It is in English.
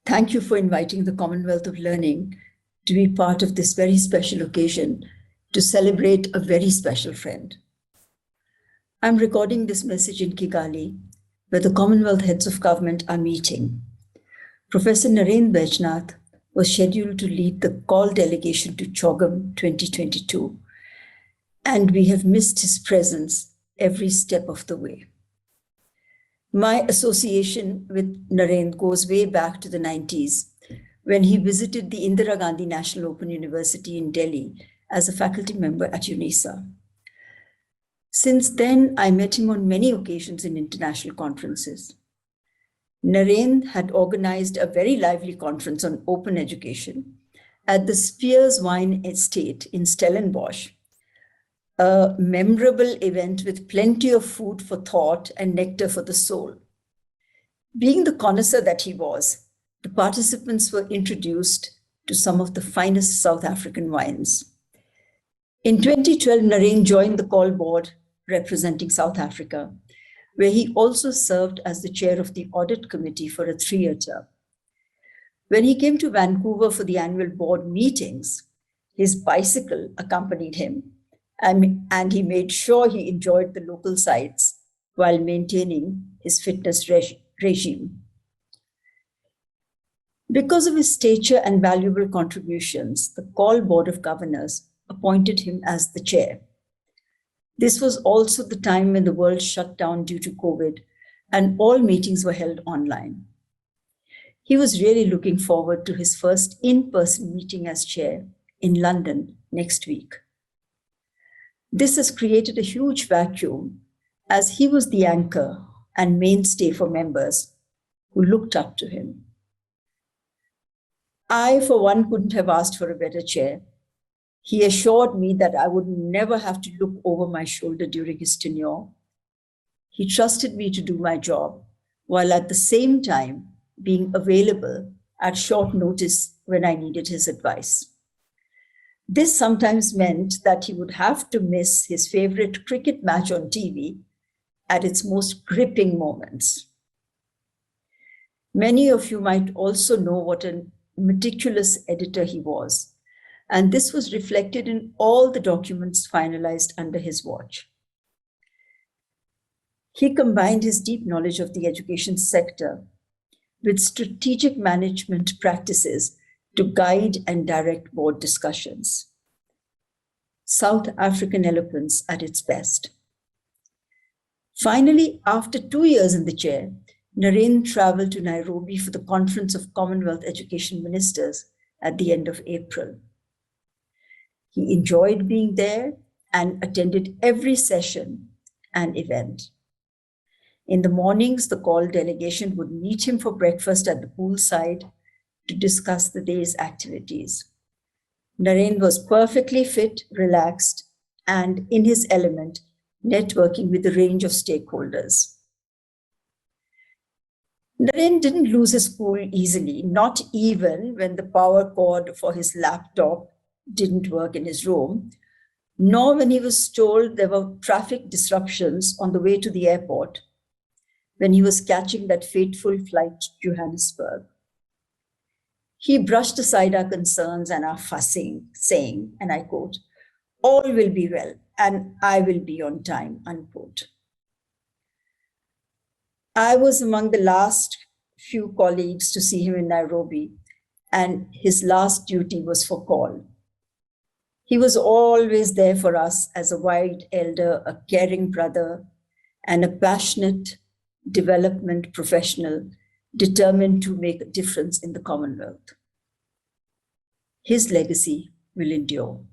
Thank you for inviting the Commonwealth of Learning to be part of this very special occasion to celebrate a very special friend. I'm recording this message in Kigali, where the Commonwealth heads of government are meeting. Professor Narend Baijnath was scheduled to lead the COL delegation to CHOGM 2022, and we have missed his presence every step of the way. My association with Narend goes way back to the 90s, when he visited the Indira Gandhi National Open University in Delhi as a faculty member at UNISA. Since then, I met him on many occasions in international conferences. Narend had organized a very lively conference on open education at the Spears Wine Estate in Stellenbosch, a memorable event with plenty of food for thought and nectar for the soul. Being the connoisseur that he was, the participants were introduced to some of the finest South African wines. In 2012, Narend joined the COL Board representing South Africa, where he also served as the chair of the audit committee for a 3-year term. When he came to Vancouver for the annual board meetings, his bicycle accompanied him, and he made sure he enjoyed the local sites while maintaining his fitness regime. Because of his stature and valuable contributions, the COL Board of Governors appointed him as the chair. This was also the time when the world shut down due to COVID and all meetings were held online. He was really looking forward to his first in-person meeting as chair in London next week. This has created a huge vacuum, as he was the anchor and mainstay for members who looked up to him. I, for one, couldn't have asked for a better chair. He assured me that I would never have to look over my shoulder during his tenure. He trusted me to do my job, while at the same time being available at short notice when I needed his advice. This sometimes meant that he would have to miss his favorite cricket match on TV at its most gripping moments. Many of you might also know what a meticulous editor he was, and this was reflected in all the documents finalized under his watch. He combined his deep knowledge of the education sector with strategic management practices to guide and direct board discussions. South African eloquence at its best. Finally, after 2 years in the chair, Narend traveled to Nairobi for the Conference of Commonwealth Education Ministers at the end of April. He enjoyed being there and attended every session and event. In the mornings, the COL delegation would meet him for breakfast at the poolside to discuss the day's activities. Narend was perfectly fit, relaxed, and in his element, networking with a range of stakeholders. Narend didn't lose his cool easily, not even when the power cord for his laptop didn't work in his room, nor when he was told there were traffic disruptions on the way to the airport when he was catching that fateful flight to Johannesburg. He brushed aside our concerns and our fussing, saying, and I quote, "All will be well, and I will be on time," unquote. I was among the last few colleagues to see him in Nairobi, and his last duty was for COL. He was always there for us as a wise elder, a caring brother, and a passionate development professional determined to make a difference in the Commonwealth. His legacy will endure.